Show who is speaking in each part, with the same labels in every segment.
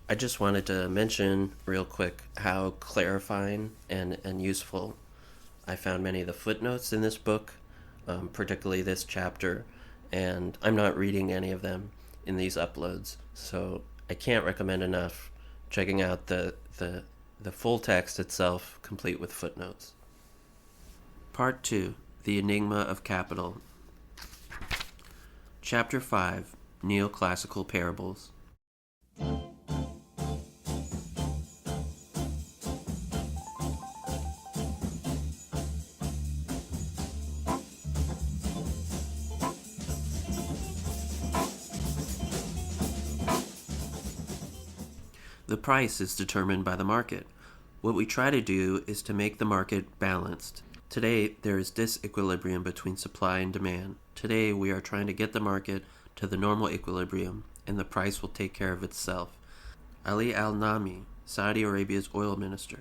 Speaker 1: I just wanted to mention real quick how clarifying and useful I found many of the footnotes in this book, particularly this chapter, and I'm not reading any of them in these uploads, so I can't recommend enough checking out the full text itself, complete with footnotes. Part 2, The Enigma of Capital. Chapter 5, Neoclassical Parables. The price is determined by the market. What we try to do is to make the market balanced. Today, there is disequilibrium between supply and demand. Today, we are trying to get the market to the normal equilibrium, and the price will take care of itself. Ali al-Nami, Saudi Arabia's oil minister.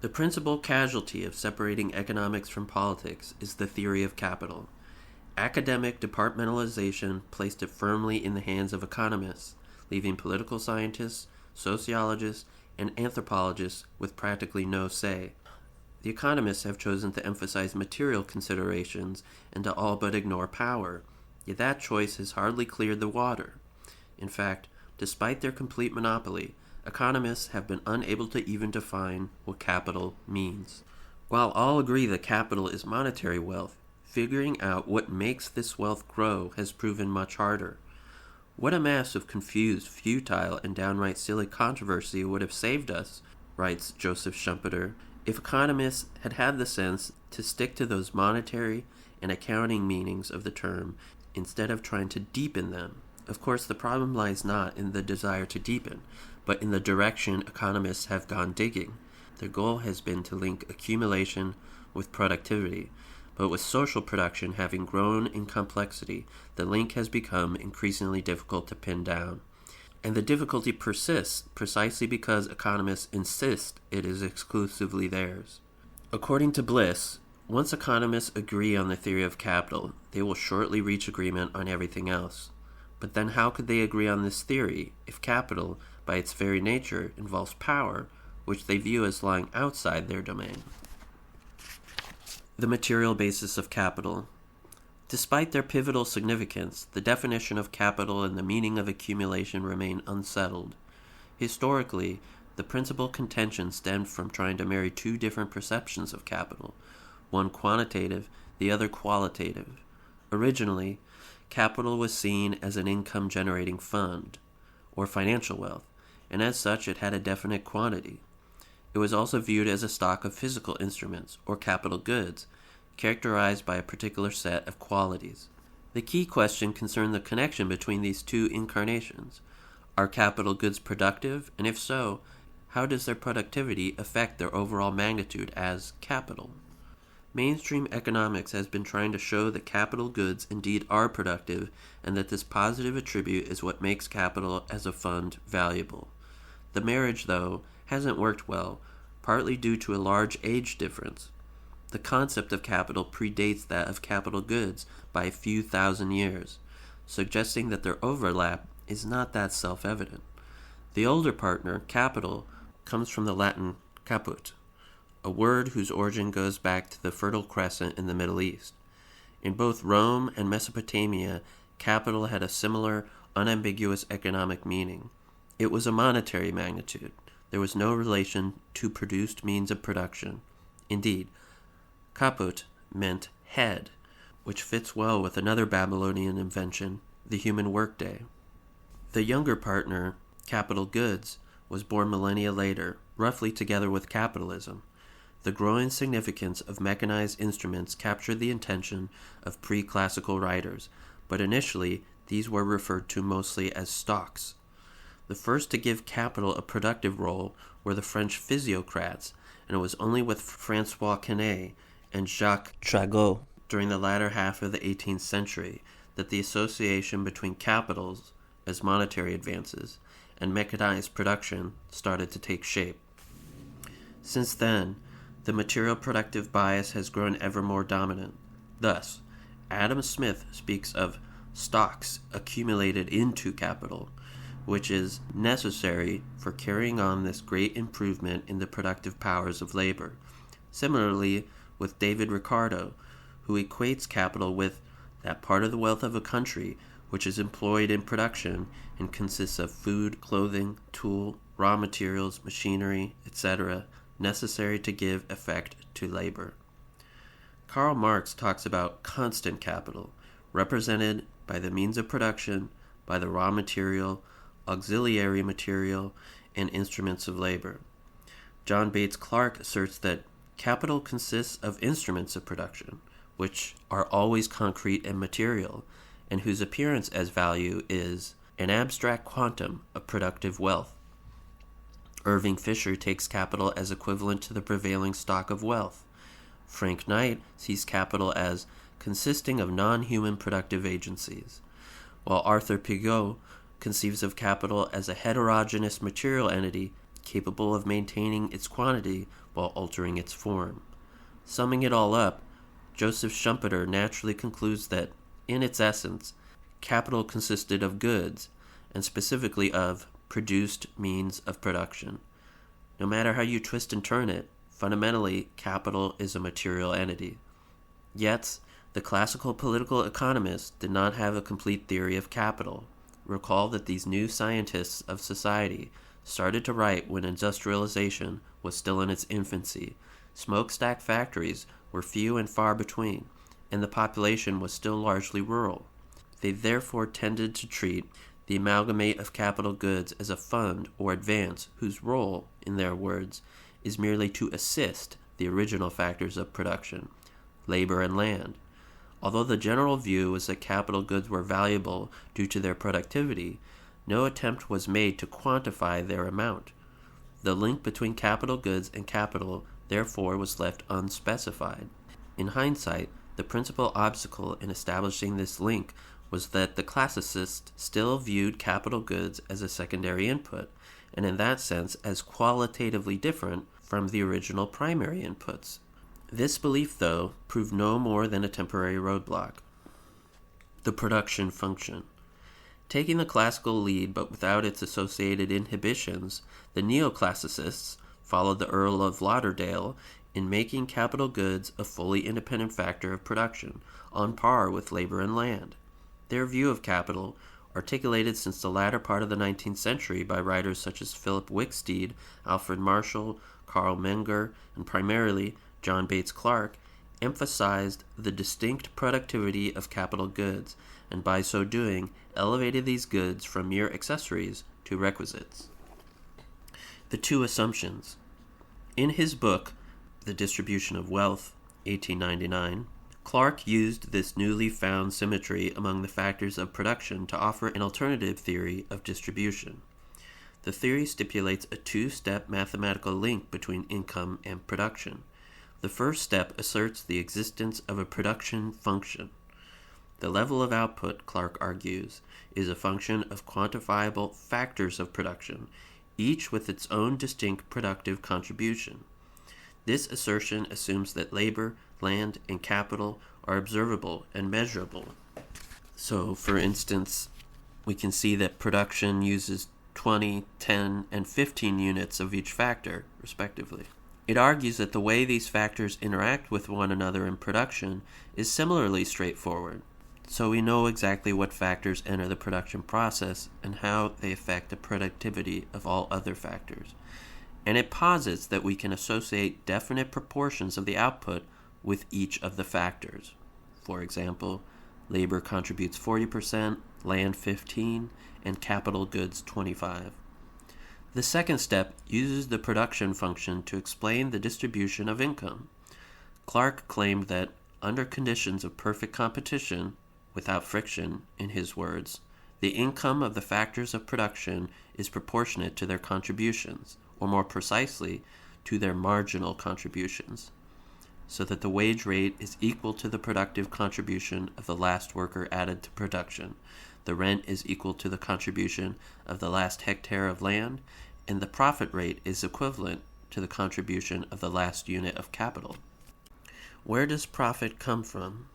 Speaker 1: The principal casualty of separating economics from politics is the theory of capital. Academic departmentalization placed it firmly in the hands of economists, leaving political scientists, sociologists, and anthropologists with practically no say. The economists have chosen to emphasize material considerations and to all but ignore power, yet that choice has hardly cleared the water. In fact, despite their complete monopoly, economists have been unable to even define what capital means. While all agree that capital is monetary wealth, figuring out what makes this wealth grow has proven much harder. What a mass of confused, futile, and downright silly controversy would have saved us, writes Joseph Schumpeter, if economists had had the sense to stick to those monetary and accounting meanings of the term instead of trying to deepen them. Of course, the problem lies not in the desire to deepen, but in the direction economists have gone digging. Their goal has been to link accumulation with productivity, but with social production having grown in complexity, the link has become increasingly difficult to pin down. And the difficulty persists precisely because economists insist it is exclusively theirs. According to Bliss, once economists agree on the theory of capital, they will shortly reach agreement on everything else. But then how could they agree on this theory if capital, by its very nature, involves power, which they view as lying outside their domain? The material basis of capital. Despite their pivotal significance, the definition of capital and the meaning of accumulation remain unsettled. Historically, the principal contention stemmed from trying to marry two different perceptions of capital, one quantitative, the other qualitative. Originally, capital was seen as an income-generating fund, or financial wealth, and as such it had a definite quantity. It was also viewed as a stock of physical instruments, or capital goods, characterized by a particular set of qualities. The key question concerned the connection between these two incarnations. Are capital goods productive, and if so, how does their productivity affect their overall magnitude as capital? Mainstream economics has been trying to show that capital goods indeed are productive, and that this positive attribute is what makes capital as a fund valuable. The marriage, though, hasn't worked well, partly due to a large age difference. The concept of capital predates that of capital goods by a few thousand years, suggesting that their overlap is not that self-evident. The older partner, capital, comes from the Latin caput, a word whose origin goes back to the Fertile Crescent in the Middle East. In both Rome and Mesopotamia, capital had a similar, unambiguous economic meaning. It was a monetary magnitude. There was no relation to produced means of production. Indeed, caput meant head, which fits well with another Babylonian invention, the human workday. The younger partner, capital goods, was born millennia later, roughly together with capitalism. The growing significance of mechanized instruments captured the attention of pre-classical writers, but initially these were referred to mostly as stocks. The first to give capital a productive role were the French physiocrats, and it was only with François Quesnay and Jacques Tragot during the latter half of the 18th century that the association between capitals, as monetary advances, and mechanized production started to take shape. Since then, the material productive bias has grown ever more dominant. Thus, Adam Smith speaks of stocks accumulated into capital, which is necessary for carrying on this great improvement in the productive powers of labor. Similarly, with David Ricardo, who equates capital with that part of the wealth of a country which is employed in production and consists of food, clothing, tool, raw materials, machinery, etc., necessary to give effect to labor. Karl Marx talks about constant capital, represented by the means of production, by the raw material, auxiliary material, and instruments of labor. John Bates Clark asserts that capital consists of instruments of production, which are always concrete and material, and whose appearance as value is an abstract quantum of productive wealth. Irving Fisher takes capital as equivalent to the prevailing stock of wealth. Frank Knight sees capital as consisting of non-human productive agencies, while Arthur Piguet conceives of capital as a heterogeneous material entity capable of maintaining its quantity while altering its form. Summing it all up, Joseph Schumpeter naturally concludes that, in its essence, capital consisted of goods, and specifically of produced means of production. No matter how you twist and turn it, fundamentally, capital is a material entity. Yet, the classical political economists did not have a complete theory of capital. Recall that these new scientists of society started to write when industrialization was still in its infancy. Smokestack factories were few and far between, and the population was still largely rural. They therefore tended to treat the amalgamate of capital goods as a fund or advance whose role, in their words, is merely to assist the original factors of production, labor and land. Although the general view was that capital goods were valuable due to their productivity, no attempt was made to quantify their amount. The link between capital goods and capital, therefore, was left unspecified. In hindsight, the principal obstacle in establishing this link was that the classicists still viewed capital goods as a secondary input, and in that sense as qualitatively different from the original primary inputs. This belief, though, proved no more than a temporary roadblock. The production function. Taking the classical lead but without its associated inhibitions, the neoclassicists followed the Earl of Lauderdale in making capital goods a fully independent factor of production, on par with labor and land. Their view of capital, articulated since the latter part of the 19th century by writers such as Philip Wicksteed, Alfred Marshall, Karl Menger, and primarily John Bates Clark, emphasized the distinct productivity of capital goods, and by so doing elevated these goods from mere accessories to requisites. The two assumptions. In his book, The Distribution of Wealth, 1899, Clark used this newly found symmetry among the factors of production to offer an alternative theory of distribution. The theory stipulates a two-step mathematical link between income and production. The first step asserts the existence of a production function. The level of output, Clark argues, is a function of quantifiable factors of production, each with its own distinct productive contribution. This assertion assumes that labor, land, and capital are observable and measurable. So, for instance, we can see that production uses 20, 10, and 15 units of each factor, respectively. It argues that the way these factors interact with one another in production is similarly straightforward, so we know exactly what factors enter the production process and how they affect the productivity of all other factors. And it posits that we can associate definite proportions of the output with each of the factors. For example, labor contributes 40%, land 15%, and capital goods 25%. The second step uses the production function to explain the distribution of income. Clark claimed that under conditions of perfect competition, without friction, in his words, the income of the factors of production is proportionate to their contributions, or more precisely, to their marginal contributions, so that the wage rate is equal to the productive contribution of the last worker added to production, the rent is equal to the contribution of the last hectare of land, and the profit rate is equivalent to the contribution of the last unit of capital. Where does profit come from?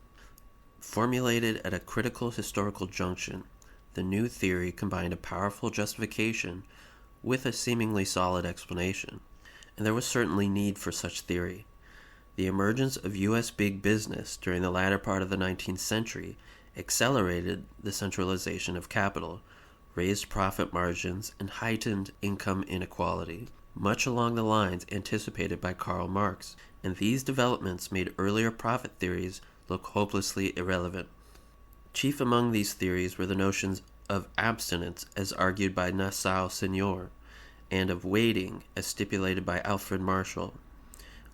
Speaker 1: Formulated at a critical historical junction, the new theory combined a powerful justification with a seemingly solid explanation, and there was certainly need for such theory. The emergence of U.S. big business during the latter part of the 19th century accelerated the centralization of capital, raised profit margins, and heightened income inequality, much along the lines anticipated by Karl Marx, and these developments made earlier profit theories look hopelessly irrelevant. Chief among these theories were the notions of abstinence as argued by Nassau Senior, and of waiting as stipulated by Alfred Marshall.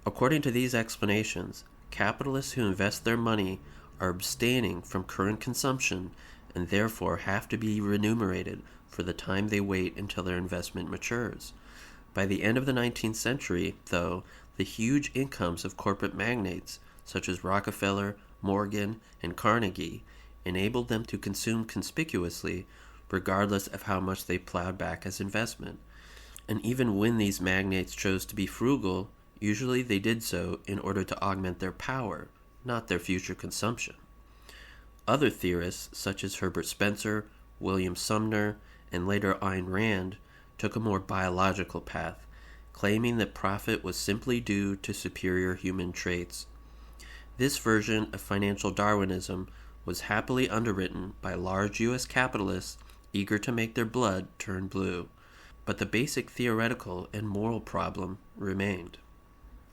Speaker 1: According to these explanations, capitalists who invest their money are abstaining from current consumption and therefore have to be remunerated for the time they wait until their investment matures. By the end of the 19th century, though, the huge incomes of corporate magnates such as Rockefeller, Morgan, and Carnegie enabled them to consume conspicuously regardless of how much they plowed back as investment. And even when these magnates chose to be frugal, usually they did so in order to augment their power, not their future consumption. Other theorists, such as Herbert Spencer, William Sumner, and later Ayn Rand, took a more biological path, claiming that profit was simply due to superior human traits. This version of financial Darwinism was happily underwritten by large U.S. capitalists eager to make their blood turn blue, but the basic theoretical and moral problem remained.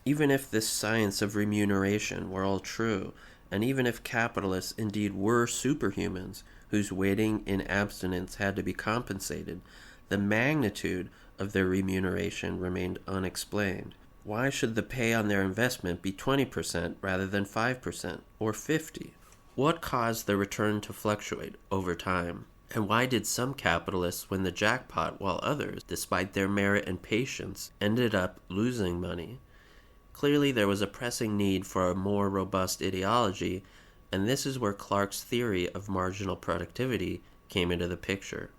Speaker 1: Even if this science of remuneration were all true, and even if capitalists indeed were superhumans whose waiting in abstinence had to be compensated, the magnitude of their remuneration remained unexplained. Why should the pay on their investment be 20% rather than 5% or 50%? What caused their return to fluctuate over time? And why did some capitalists win the jackpot while others, despite their merit and patience, ended up losing money? Clearly, there was a pressing need for a more robust ideology, and this is where Clark's theory of marginal productivity came into the picture.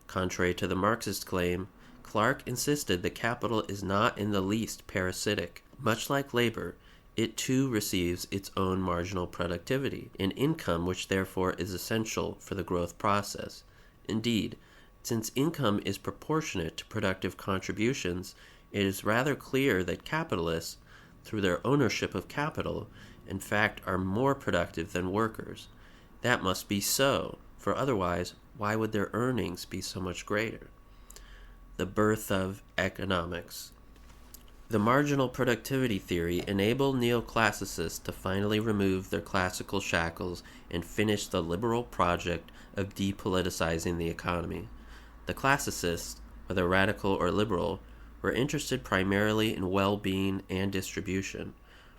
Speaker 1: Contrary to the Marxist claim, Clark insisted that capital is not in the least parasitic. Much like labor, it too receives its own marginal productivity, an income which therefore is essential for the growth process. Indeed, since income is proportionate to productive contributions, it is rather clear that capitalists, through their ownership of capital, in fact are more productive than workers. That must be so, for otherwise, why would their earnings be so much greater? The birth of economics. The marginal productivity theory enabled neoclassicists to finally remove their classical shackles and finish the liberal project of depoliticizing the economy. The classicists, whether radical or liberal, were interested primarily in well-being and distribution.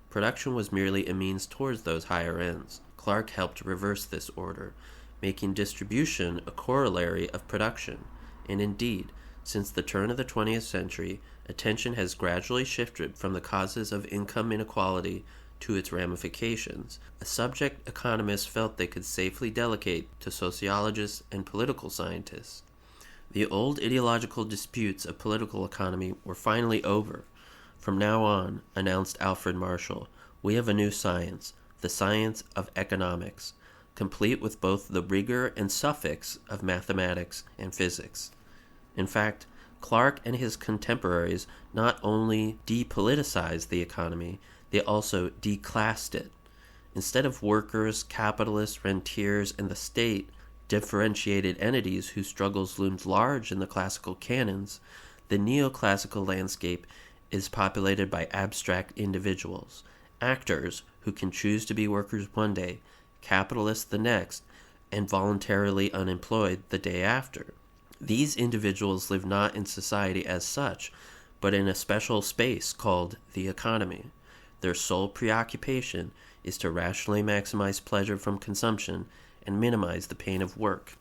Speaker 1: Production was merely a means towards those higher ends. Clark helped reverse this order, making distribution a corollary of production. And indeed, since the turn of the 20th century, attention has gradually shifted from the causes of income inequality to its ramifications, a subject economists felt they could safely delegate to sociologists and political scientists. The old ideological disputes of political economy were finally over. From now on, announced Alfred Marshall, we have a new science, the science of economics, complete with both the rigor and suffix of mathematics and physics. In fact, Clark and his contemporaries not only depoliticized the economy, they also declassed it. Instead of workers, capitalists, rentiers, and the state, differentiated entities whose struggles loomed large in the classical canons, the neoclassical landscape is populated by abstract individuals, actors who can choose to be workers one day, capitalists the next, and voluntarily unemployed the day after. These individuals live not in society as such, but in a special space called the economy. Their sole preoccupation is to rationally maximize pleasure from consumption and minimize the pain of work.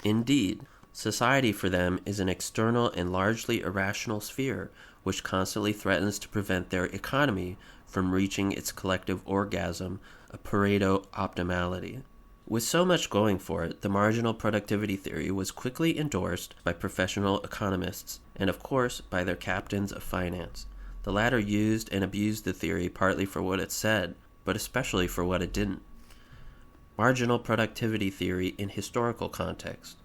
Speaker 1: Indeed, society for them is an external and largely irrational sphere which constantly threatens to prevent their economy from reaching its collective orgasm, a Pareto optimality. With so much going for it, the marginal productivity theory was quickly endorsed by professional economists and, of course, by their captains of finance. The latter used and abused the theory partly for what it said, but especially for what it didn't. Marginal productivity theory in historical context.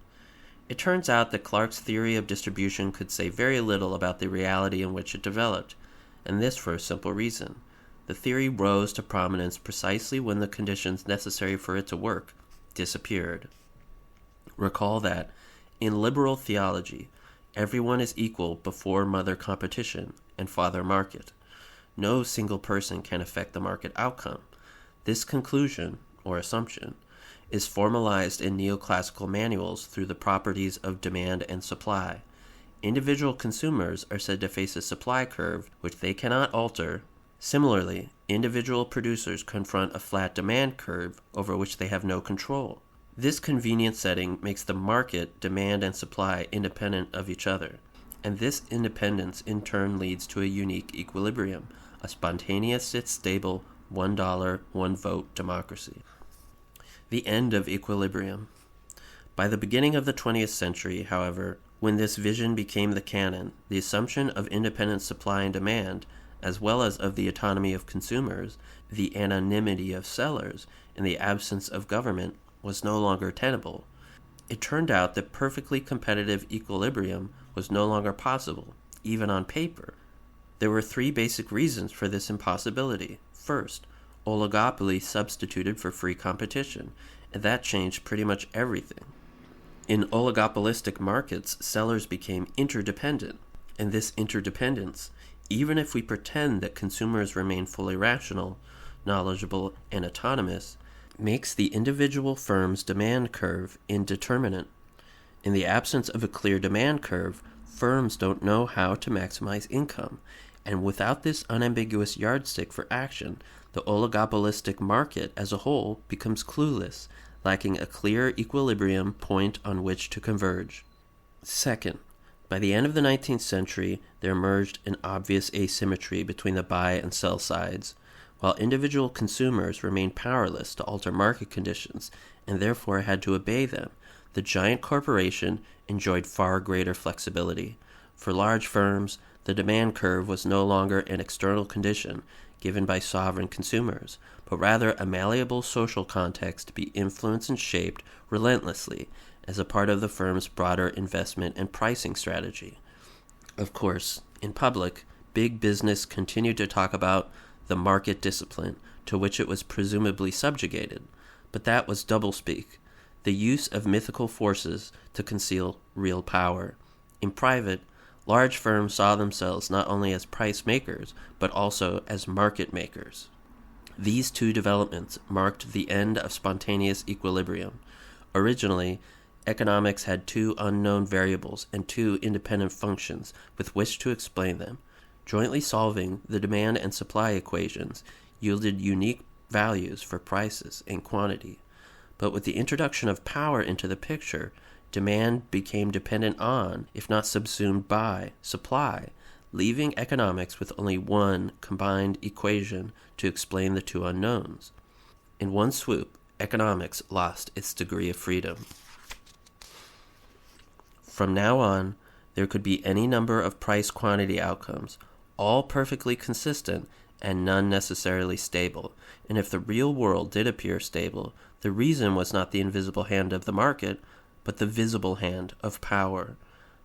Speaker 1: It turns out that Clark's theory of distribution could say very little about the reality in which it developed, and this for a simple reason. The theory rose to prominence precisely when the conditions necessary for it to work disappeared. Recall that, in liberal theology, everyone is equal before mother competition and father market. No single person can affect the market outcome. This conclusion, or assumption, is formalized in neoclassical manuals through the properties of demand and supply. Individual consumers are said to face a supply curve which they cannot alter. Similarly, individual producers confront a flat demand curve over which they have no control. This convenient setting makes the market, demand, and supply independent of each other, and this independence in turn leads to a unique equilibrium, a spontaneous yet stable $1, one vote democracy. The end of equilibrium. By the beginning of the 20th century, however, when this vision became the canon, the assumption of independent supply and demand, as well as of the autonomy of consumers, the anonymity of sellers, and the absence of government, was no longer tenable. It turned out that perfectly competitive equilibrium was no longer possible, even on paper. There were three basic reasons for this impossibility. First, oligopoly substituted for free competition, and that changed pretty much everything. In oligopolistic markets, sellers became interdependent, and this interdependence, even if we pretend that consumers remain fully rational, knowledgeable, and autonomous, makes the individual firm's demand curve indeterminate. In the absence of a clear demand curve, firms don't know how to maximize income, and without this unambiguous yardstick for action, the oligopolistic market as a whole becomes clueless, lacking a clear equilibrium point on which to converge. Second, by the end of the 19th century, there emerged an obvious asymmetry between the buy and sell sides. While individual consumers remained powerless to alter market conditions and therefore had to obey them, the giant corporation enjoyed far greater flexibility. For large firms, the demand curve was no longer an external condition given by sovereign consumers, but rather a malleable social context to be influenced and shaped relentlessly as a part of the firm's broader investment and pricing strategy. Of course, in public, big business continued to talk about the market discipline to which it was presumably subjugated, but that was doublespeak, the use of mythical forces to conceal real power. In private, large firms saw themselves not only as price makers, but also as market makers. These two developments marked the end of spontaneous equilibrium. Originally, economics had two unknown variables and two independent functions with which to explain them. Jointly solving the demand and supply equations yielded unique values for prices and quantity. But with the introduction of power into the picture, demand became dependent on, if not subsumed by, supply, leaving economics with only one combined equation to explain the two unknowns. In one swoop, economics lost its degree of freedom. From now on, there could be any number of price-quantity outcomes, all perfectly consistent and none necessarily stable, and if the real world did appear stable, the reason was not the invisible hand of the market, but the visible hand of power.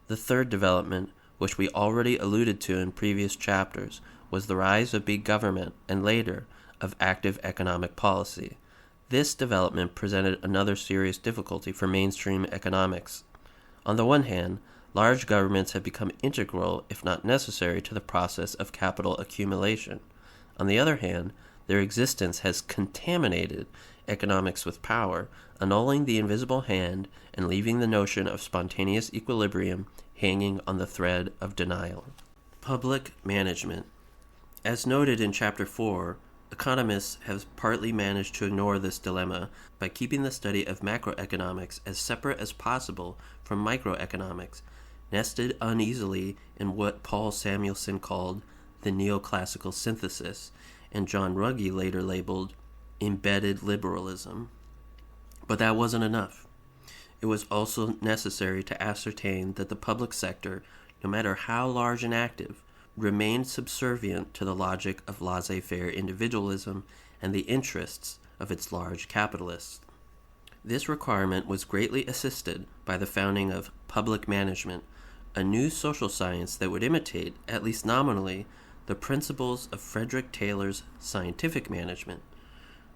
Speaker 1: The third development, which we already alluded to in previous chapters, was the rise of big government and later of active economic policy. This development presented another serious difficulty for mainstream economics. On the one hand, large governments have become integral, if not necessary, to the process of capital accumulation. On the other hand, their existence has contaminated economics with power, annulling the invisible hand and leaving the notion of spontaneous equilibrium hanging on the thread of denial. Public management. As noted in Chapter 4, economists have partly managed to ignore this dilemma by keeping the study of macroeconomics as separate as possible from microeconomics, nested uneasily in what Paul Samuelson called the neoclassical synthesis, and John Ruggie later labeled embedded liberalism. But that wasn't enough. It was also necessary to ascertain that the public sector, no matter how large and active, remained subservient to the logic of laissez-faire individualism and the interests of its large capitalists. This requirement was greatly assisted by the founding of public management, a new social science that would imitate, at least nominally, the principles of Frederick Taylor's scientific management.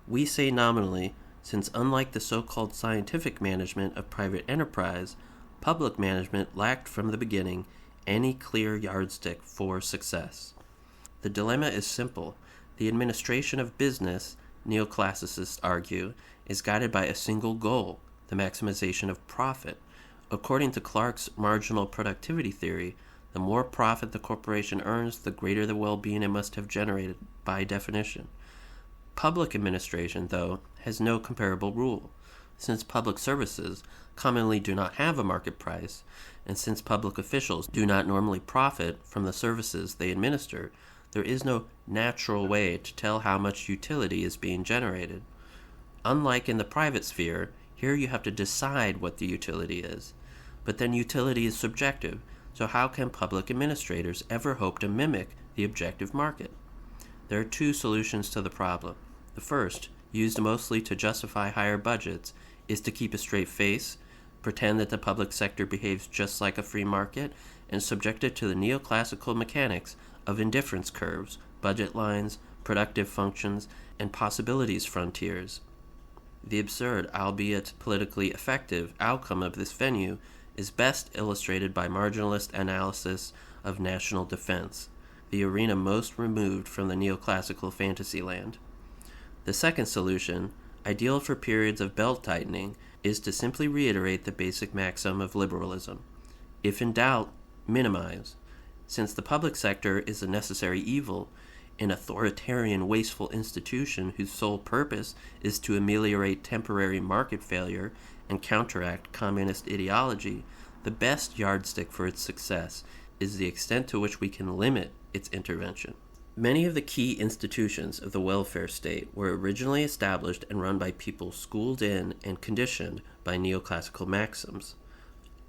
Speaker 1: We say nominally, since unlike the so-called scientific management of private enterprise, public management lacked from the beginning any clear yardstick for success. The dilemma is simple. The administration of business, neoclassicists argue, is guided by a single goal, the maximization of profit. According to Clark's marginal productivity theory, the more profit the corporation earns, the greater the well-being it must have generated by definition. Public administration, though, has no comparable rule. Since public services commonly do not have a market price, and since public officials do not normally profit from the services they administer, there is no natural way to tell how much utility is being generated. Unlike in the private sphere, here you have to decide what the utility is. But then utility is subjective, so how can public administrators ever hope to mimic the objective market? There are two solutions to the problem. The first, used mostly to justify higher budgets, is to keep a straight face, pretend that the public sector behaves just like a free market, and subject it to the neoclassical mechanics of indifference curves, budget lines, productive functions, and possibilities frontiers. The absurd, albeit politically effective, outcome of this venue is best illustrated by marginalist analysis of national defense, the arena most removed from the neoclassical fantasy land. The second solution, ideal for periods of belt-tightening, is to simply reiterate the basic maxim of liberalism. If in doubt, minimize. Since the public sector is a necessary evil, an authoritarian, wasteful institution whose sole purpose is to ameliorate temporary market failure and counteract communist ideology, the best yardstick for its success is the extent to which we can limit its intervention. Many of the key institutions of the welfare state were originally established and run by people schooled in and conditioned by neoclassical maxims.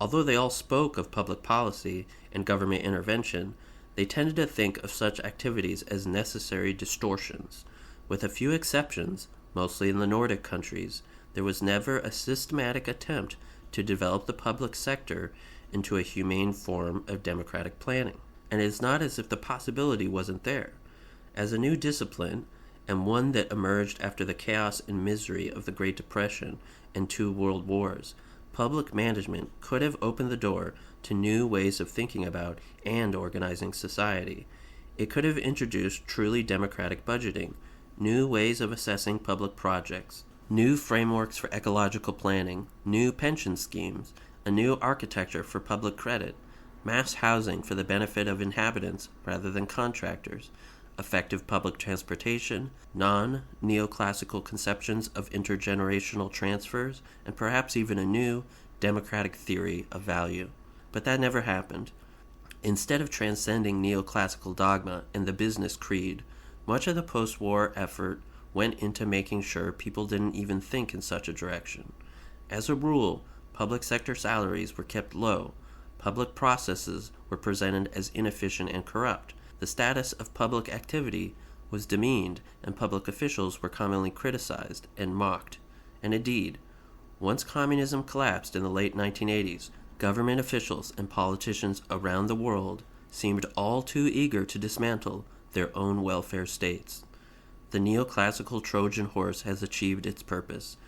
Speaker 1: Although they all spoke of public policy and government intervention, they tended to think of such activities as necessary distortions. With a few exceptions, mostly in the Nordic countries, there was never a systematic attempt to develop the public sector into a humane form of democratic planning. And it is not as if the possibility wasn't there. As a new discipline, and one that emerged after the chaos and misery of the Great Depression and 2 world wars, public management could have opened the door to new ways of thinking about and organizing society. It could have introduced truly democratic budgeting, new ways of assessing public projects, new frameworks for ecological planning, new pension schemes, a new architecture for public credit, mass housing for the benefit of inhabitants rather than contractors, effective public transportation, non-neoclassical conceptions of intergenerational transfers, and perhaps even a new democratic theory of value. But that never happened. Instead of transcending neoclassical dogma and the business creed, much of the post-war effort went into making sure people didn't even think in such a direction. As a rule, public sector salaries were kept low, public processes were presented as inefficient and corrupt, the status of public activity was demeaned, and public officials were commonly criticized and mocked. And indeed, once communism collapsed in the late 1980s, government officials and politicians around the world seemed all too eager to dismantle their own welfare states. The neoclassical Trojan horse has achieved its purpose.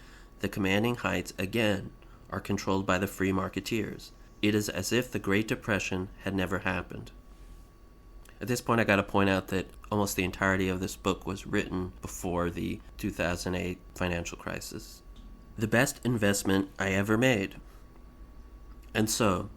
Speaker 1: The commanding heights, again, are controlled by the free marketeers. It is as if the Great Depression had never happened. At this point, I got to point out that almost the entirety of this book was written before the 2008 financial crisis. The best investment I ever made. And so,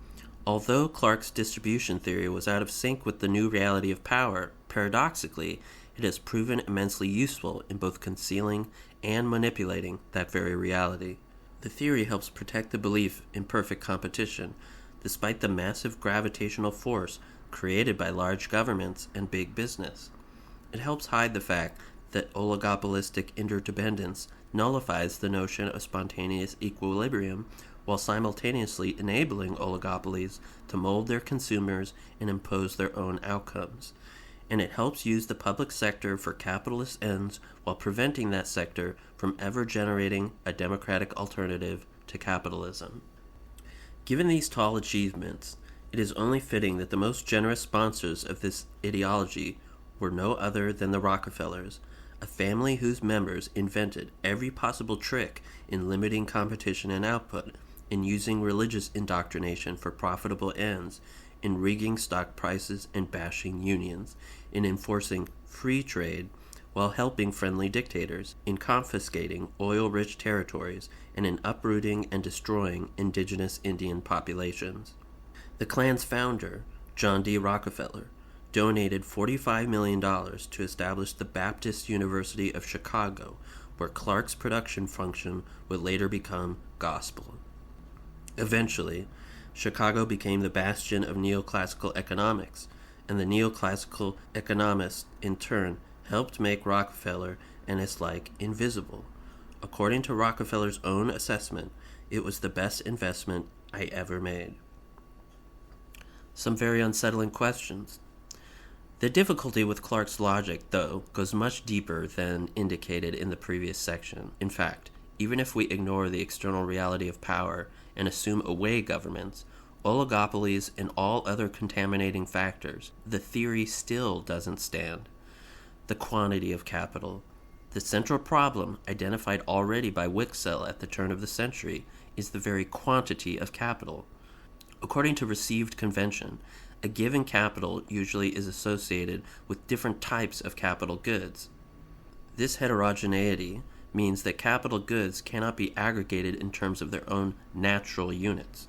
Speaker 1: although Clark's distribution theory was out of sync with the new reality of power, paradoxically, it has proven immensely useful in both concealing and manipulating that very reality. The theory helps protect the belief in perfect competition, despite the massive gravitational force created by large governments and big business. It helps hide the fact that oligopolistic interdependence nullifies the notion of spontaneous equilibrium while simultaneously enabling oligopolies to mold their consumers and impose their own outcomes. and it helps use the public sector for capitalist ends while preventing that sector from ever generating a democratic alternative to capitalism. Given these tall achievements, it is only fitting that the most generous sponsors of this ideology were no other than the Rockefellers, a family whose members invented every possible trick in limiting competition and output, in using religious indoctrination for profitable ends, in rigging stock prices and bashing unions, in enforcing free trade while helping friendly dictators, in confiscating oil-rich territories, and in uprooting and destroying indigenous Indian populations. The Klan's founder, John D. Rockefeller, donated $45 million to establish the Baptist University of Chicago, where Clark's production function would later become gospel. Eventually, Chicago became the bastion of neoclassical economics, and the neoclassical economists, in turn, helped make Rockefeller and his like invisible. According to Rockefeller's own assessment, it was the best investment I ever made. Some very unsettling questions. The difficulty with Clark's logic, though, goes much deeper than indicated in the previous section. In fact, even if we ignore the external reality of power and assume away governments, oligopolies, and all other contaminating factors, the theory still doesn't stand. The quantity of capital. The central problem, identified already by Wicksell at the turn of the century, is the very quantity of capital. According to received convention, a given capital usually is associated with different types of capital goods. This heterogeneity means that capital goods cannot be aggregated in terms of their own natural units.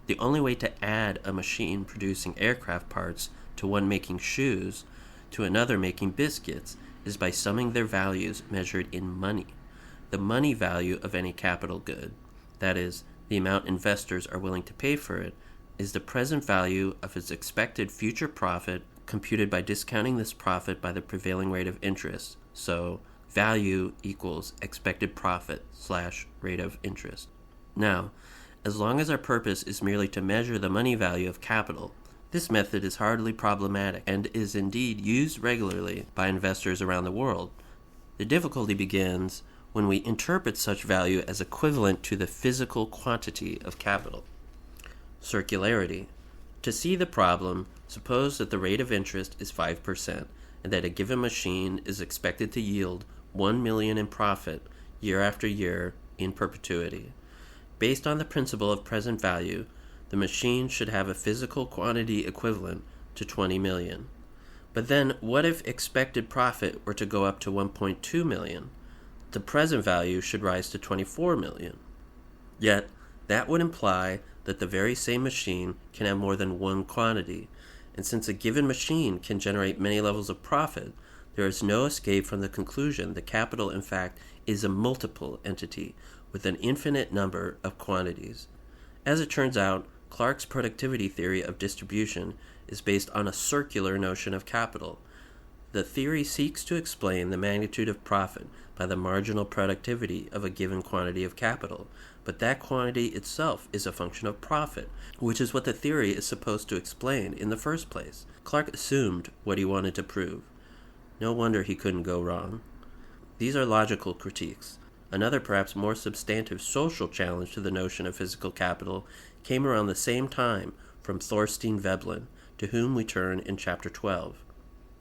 Speaker 1: The only way to add a machine producing aircraft parts to one making shoes to another making biscuits is by summing their values measured in money. The money value of any capital good, that is, the amount investors are willing to pay for it, is the present value of its expected future profit computed by discounting this profit by the prevailing rate of interest. So, value equals expected profit / rate of interest. Now, as long as our purpose is merely to measure the money value of capital, this method is hardly problematic and is indeed used regularly by investors around the world. The difficulty begins when we interpret such value as equivalent to the physical quantity of capital. Circularity. To see the problem, suppose that the rate of interest is 5% and that a given machine is expected to yield 1 million in profit year after year in perpetuity. Based on the principle of present value, the machine should have a physical quantity equivalent to 20 million. But then, what if expected profit were to go up to 1.2 million? The present value should rise to 24 million. Yet, that would imply that the very same machine can have more than one quantity, and since a given machine can generate many levels of profit, there is no escape from the conclusion that capital, in fact, is a multiple entity with an infinite number of quantities. As it turns out, Clark's productivity theory of distribution is based on a circular notion of capital. The theory seeks to explain the magnitude of profit by the marginal productivity of a given quantity of capital, but that quantity itself is a function of profit, which is what the theory is supposed to explain in the first place. Clark assumed what he wanted to prove. No wonder he couldn't go wrong. These are logical critiques. Another perhaps more substantive social challenge to the notion of physical capital came around the same time from Thorstein Veblen, to whom we turn in Chapter 12.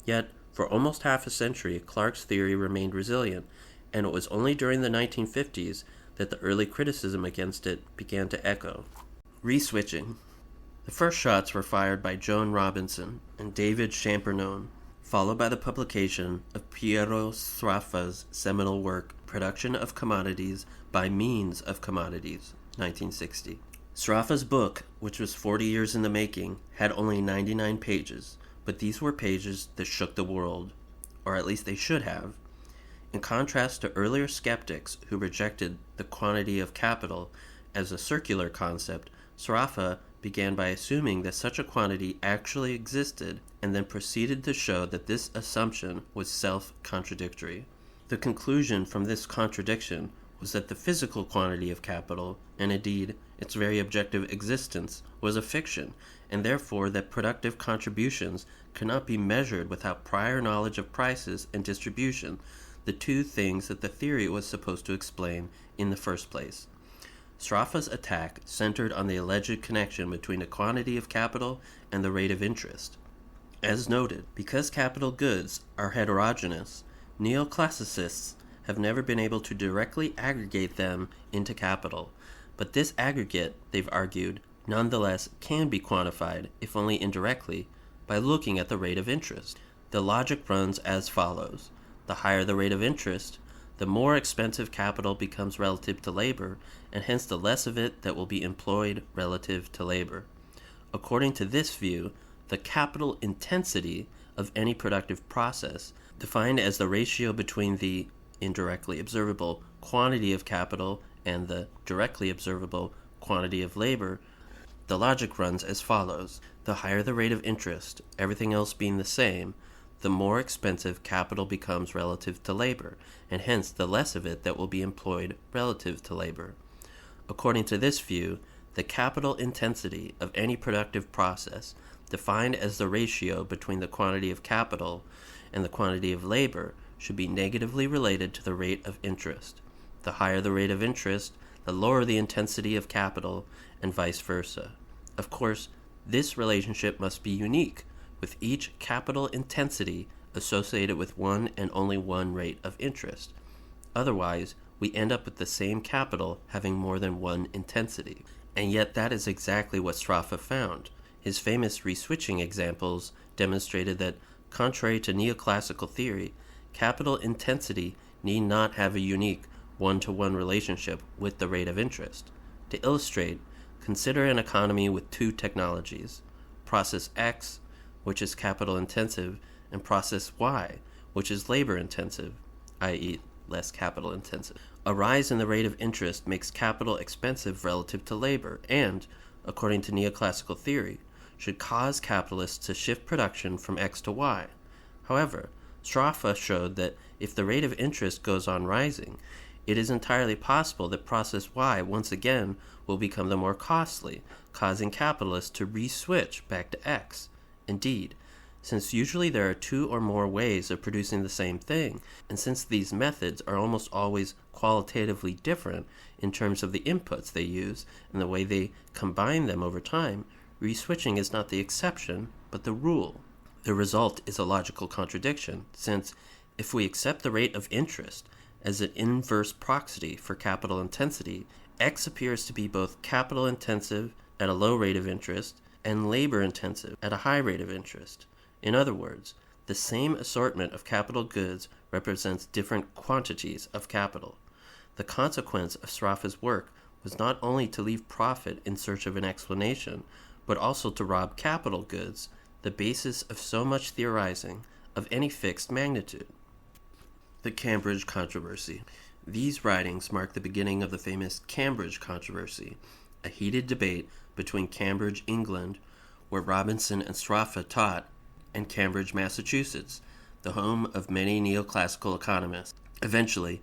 Speaker 1: Yet, for almost half a century, Clark's theory remained resilient, and it was only during the 1950s that the early criticism against it began to echo. Reswitching. The first shots were fired by Joan Robinson and David Champernowne, followed by the publication of Piero Sraffa's seminal work, Production of Commodities by Means of Commodities, 1960. Sraffa's book, which was 40 years in the making, had only 99 pages, but these were pages that shook the world, or at least they should have. In contrast to earlier skeptics who rejected the quantity of capital as a circular concept, Sraffa began by assuming that such a quantity actually existed and then proceeded to show that this assumption was self-contradictory. The conclusion from this contradiction was that the physical quantity of capital, and indeed its very objective existence, was a fiction, and therefore that productive contributions cannot be measured without prior knowledge of prices and distribution, the two things that the theory was supposed to explain in the first place. Sraffa's attack centered on the alleged connection between the quantity of capital and the rate of interest. As noted, because capital goods are heterogeneous, neoclassicists have never been able to directly aggregate them into capital, but this aggregate, they've argued, nonetheless can be quantified, if only indirectly, by looking at the rate of interest. The logic runs as follows. The higher the rate of interest, the more expensive capital becomes relative to labor, and hence the less of it that will be employed relative to labor. According to this view, the capital intensity of any productive process, defined as the ratio between the indirectly observable quantity of capital and the directly observable quantity of labor, the logic runs as follows. The higher the rate of interest, everything else being the same, the more expensive capital becomes relative to labor, and hence the less of it that will be employed relative to labor. According to this view, the capital intensity of any productive process, defined as the ratio between the quantity of capital and the quantity of labor, should be negatively related to the rate of interest. The higher the rate of interest, the lower the intensity of capital, and vice versa. Of course, this relationship must be unique, with each capital intensity associated with one and only one rate of interest. Otherwise, we end up with the same capital having more than one intensity. And yet that is exactly what Sraffa found. His famous reswitching examples demonstrated that, contrary to neoclassical theory, capital intensity need not have a unique one-to-one relationship with the rate of interest. To illustrate, consider an economy with two technologies, process X, which is capital intensive, and process Y, which is labor intensive, i.e. less capital intensive. A rise in the rate of interest makes capital expensive relative to labor and, according to neoclassical theory, should cause capitalists to shift production from X to Y. However, Sraffa showed that if the rate of interest goes on rising, it is entirely possible that process Y once again will become the more costly, causing capitalists to re-switch back to X. Indeed, since usually there are two or more ways of producing the same thing, and since these methods are almost always qualitatively different in terms of the inputs they use and the way they combine them over time, re-switching is not the exception, but the rule. The result is a logical contradiction, since if we accept the rate of interest as an inverse proxy for capital intensity, X appears to be both capital intensive at a low rate of interest and labor intensive at a high rate of interest. In other words, the same assortment of capital goods represents different quantities of capital. The consequence of Sraffa's work was not only to leave profit in search of an explanation, but also to rob capital goods, the basis of so much theorizing, of any fixed magnitude. The Cambridge Controversy. These writings mark the beginning of the famous Cambridge Controversy, a heated debate between Cambridge, England, where Robinson and Sraffa taught, and Cambridge, Massachusetts, the home of many neoclassical economists. Eventually,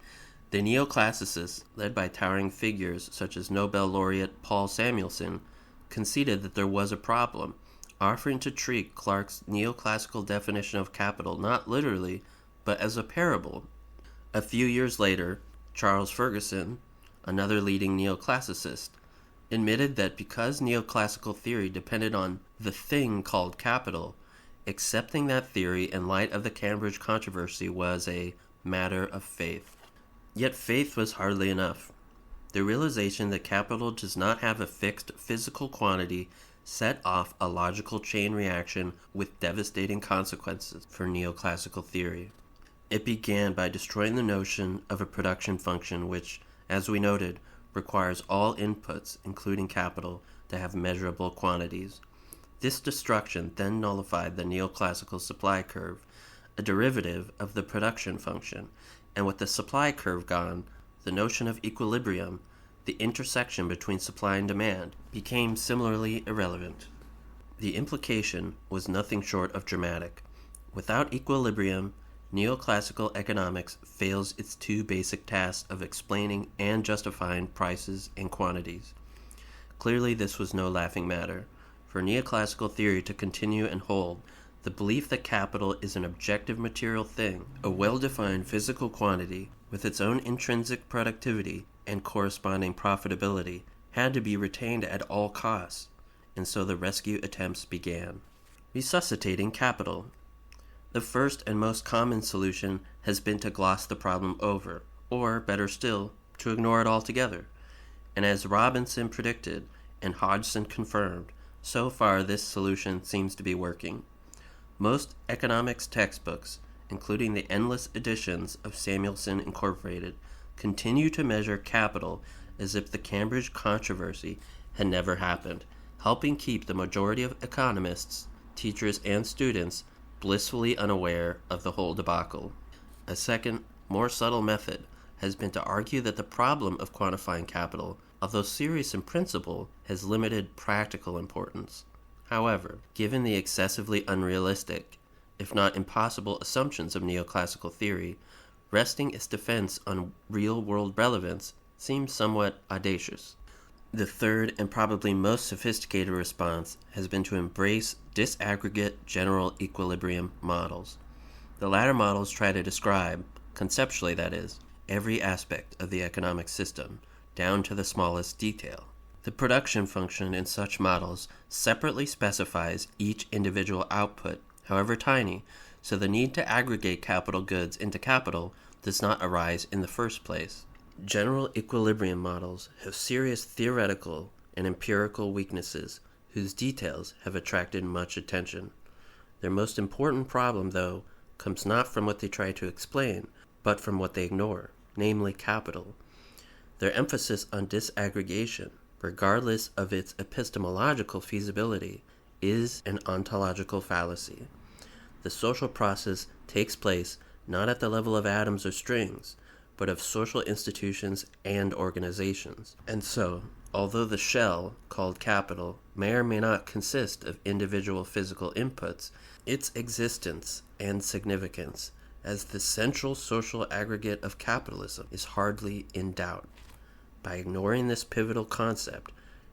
Speaker 1: the neoclassicists, led by towering figures such as Nobel laureate Paul Samuelson, conceded that there was a problem, offering to treat Clarke's neoclassical definition of capital not literally, but as a parable. A few years later, Charles Ferguson, another leading neoclassicist, admitted that because neoclassical theory depended on the thing called capital, accepting that theory in light of the Cambridge controversy was a matter of faith. Yet faith was hardly enough. The realization that capital does not have a fixed physical quantity set off a logical chain reaction with devastating consequences for neoclassical theory. It began by destroying the notion of a production function which, as we noted, requires all inputs, including capital, to have measurable quantities. This destruction then nullified the neoclassical supply curve, a derivative of the production function, and with the supply curve gone, the notion of equilibrium, the intersection between supply and demand, became similarly irrelevant. The implication was nothing short of dramatic. Without equilibrium, neoclassical economics fails its two basic tasks of explaining and justifying prices and quantities. Clearly, this was no laughing matter. For neoclassical theory to continue and hold, the belief that capital is an objective material thing, a well-defined physical quantity with its own intrinsic productivity and corresponding profitability, had to be retained at all costs, and so the rescue attempts began. Resuscitating capital. The first and most common solution has been to gloss the problem over, or, better still, to ignore it altogether. And as Robinson predicted, and Hodgson confirmed, so far this solution seems to be working. Most economics textbooks, including the endless editions of Samuelson Incorporated, continue to measure capital as if the Cambridge controversy had never happened, helping keep the majority of economists, teachers, and students blissfully unaware of the whole debacle. A second, more subtle method has been to argue that the problem of quantifying capital, although serious in principle, has limited practical importance. However, given the excessively unrealistic, if not impossible, assumptions of neoclassical theory, resting its defense on real-world relevance seems somewhat audacious. The third and probably most sophisticated response has been to embrace disaggregate general equilibrium models. The latter models try to describe, conceptually that is, every aspect of the economic system, down to the smallest detail. The production function in such models separately specifies each individual output, however tiny, so the need to aggregate capital goods into capital does not arise in the first place. General equilibrium models have serious theoretical and empirical weaknesses whose details have attracted much attention. Their most important problem, though, comes not from what they try to explain, but from what they ignore, namely capital. Their emphasis on disaggregation, regardless of its epistemological feasibility, is an ontological fallacy. The social process takes place not at the level of atoms or strings, but of social institutions and organizations. And so, although the shell, called capital, may or may not consist of individual physical inputs, its existence and significance as the central social aggregate of capitalism is hardly in doubt. By ignoring this pivotal concept,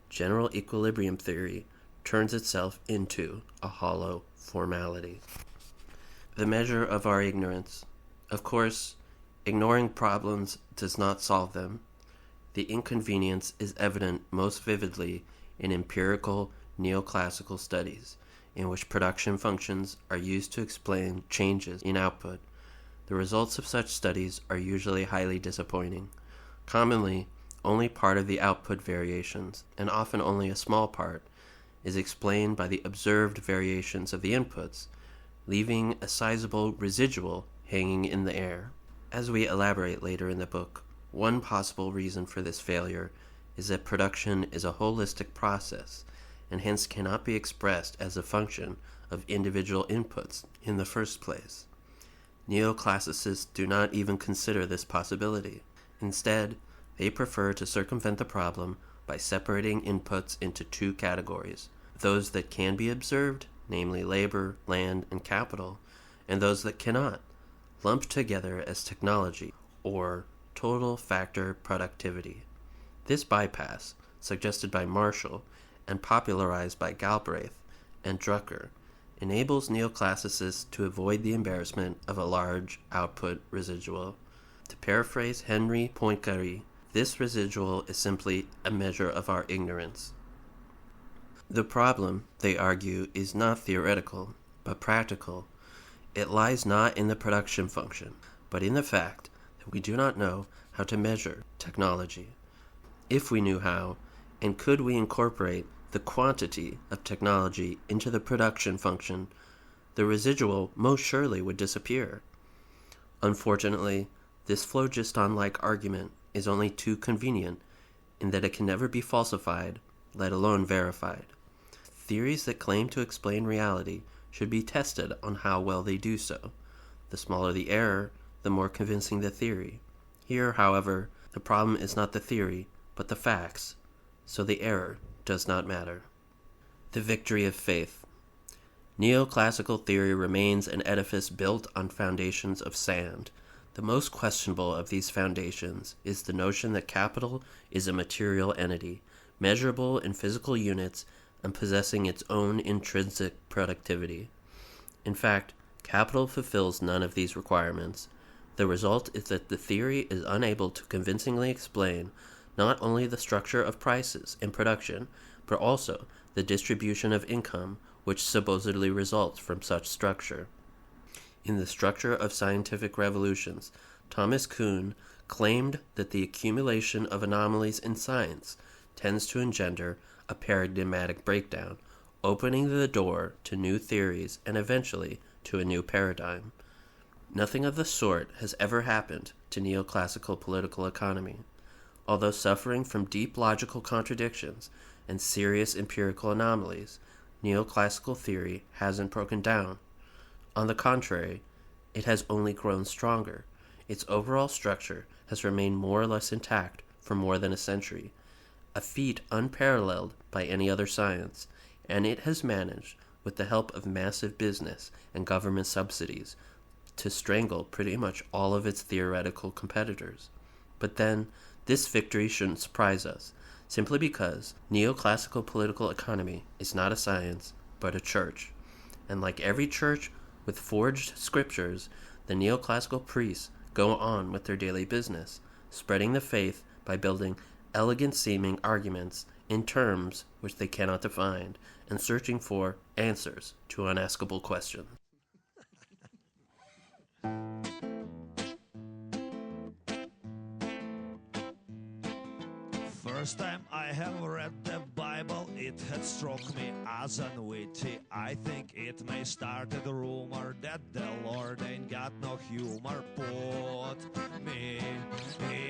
Speaker 1: general equilibrium theory turns itself into a hollow formality. The measure of our ignorance. Of course, ignoring problems does not solve them. The inconvenience is evident most vividly in empirical neoclassical studies, in which production functions are used to explain changes in output. The results of such studies are usually highly disappointing. Commonly, only part of the output variations, and often only a small part, is explained by the observed variations of the inputs, leaving a sizable residual hanging in the air. As we elaborate later in the book, one possible reason for this failure is that production is a holistic process, and hence cannot be expressed as a function of individual inputs in the first place. Neoclassicists do not even consider this possibility. Instead, they prefer to circumvent the problem by separating inputs into two categories: those that can be observed, namely labor, land, and capital, and those that cannot, lumped together as technology, or total factor productivity. This bypass, suggested by Marshall and popularized by Galbraith and Drucker, enables neoclassicists to avoid the embarrassment of a large output residual. To paraphrase Henry Poincaré, this residual is simply a measure of our ignorance. The problem, they argue, is not theoretical, but practical. It lies not in the production function, but in the fact that we do not know how to measure technology. If we knew how, and could we incorporate the quantity of technology into the production function, the residual most surely would disappear. Unfortunately, this phlogiston-like argument is only too convenient in that it can never be falsified, let alone verified. Theories that claim to explain reality should be tested on how well they do so. The smaller the error, the more convincing the theory. Here, however, the problem is not the theory, but the facts, so the error does not matter. The victory of faith. Neoclassical theory remains an edifice built on foundations of sand. The most questionable of these foundations is the notion that capital is a material entity, measurable in physical units, and possessing its own intrinsic productivity. In fact, capital fulfills none of these requirements. The result is that the theory is unable to convincingly explain not only the structure of prices in production, but also the distribution of income which supposedly results from such structure. In The Structure of Scientific Revolutions, Thomas Kuhn claimed that the accumulation of anomalies in science tends to engender a paradigmatic breakdown, opening the door to new theories and eventually to a new paradigm. Nothing of the sort has ever happened to neoclassical political economy. Although suffering from deep logical contradictions and serious empirical anomalies, neoclassical theory hasn't broken down. On the contrary, it has only grown stronger. Its overall structure has remained more or less intact for more than a century, a feat unparalleled by any other science, and it has managed, with the help of massive business and government subsidies, to strangle pretty much all of its theoretical competitors. But then, this victory shouldn't surprise us, simply because neoclassical political economy is not a science, but a church. And like every church with forged scriptures, the neoclassical priests go on with their daily business, spreading the faith by building elegant-seeming arguments in terms which they cannot define, and searching for answers to unaskable questions.
Speaker 2: First time I have read the Bible, it had struck me as unwitty. I think it may start a rumor that the Lord ain't got no humor. Put me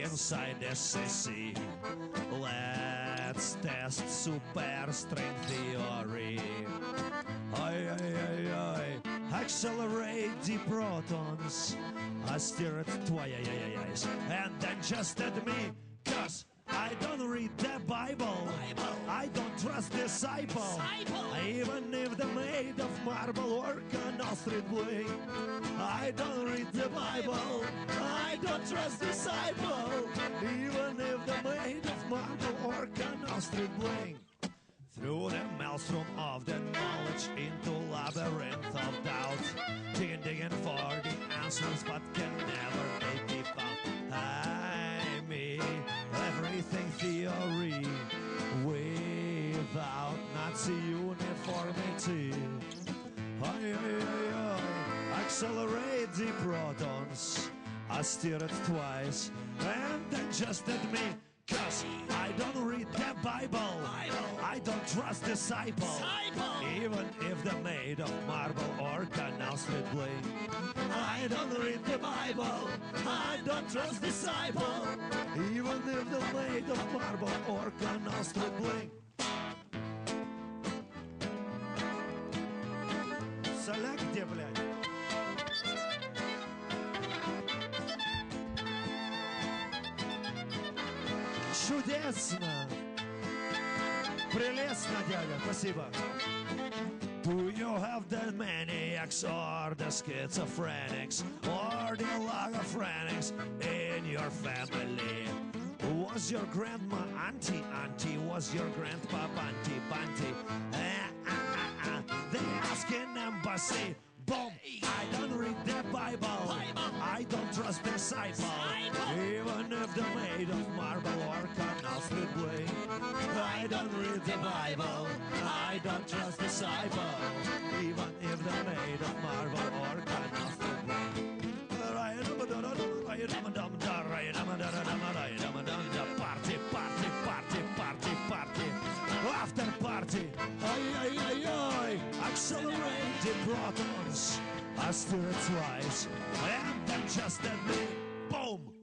Speaker 2: inside the CC. Let's test super strength theory. Accelerate the protons. I stare at twice and then just at me, 'cause I don't read the Bible. I don't trust disciple. Even if they're made of marble or canal street bling. I don't read the Bible. I don't trust disciple. Even if they're made of marble or canal street bling. Through the maelstrom of the knowledge into labyrinth of doubt, digging for the answers but can never be found. Everything theory without Nazi uniformity. Accelerate the protons. I steer it twice and then just at me, 'cause I don't read the Bible. I don't trust disciple. Even if they're made of marble or canal street bling. I don't read the Bible. I don't trust disciple. Even if they're made of marble or canal street bling. Соляк где, блядь? Чудесно! Прелестно, дядя, спасибо. Do you have the maniacs or the schizophrenics or the logophrenics in your family? Was your grandma auntie? Was your grandpa bunty? They ask in embassy. Boom! I don't read the Bible. I don't trust disciple. Even if they're made of marble or canal street bling. I don't read the Bible. I don't trust disciple. Even if they're made of marble or canal street bling. Party. After party. Accelerate the protons. I steer it twice and then just at me, boom!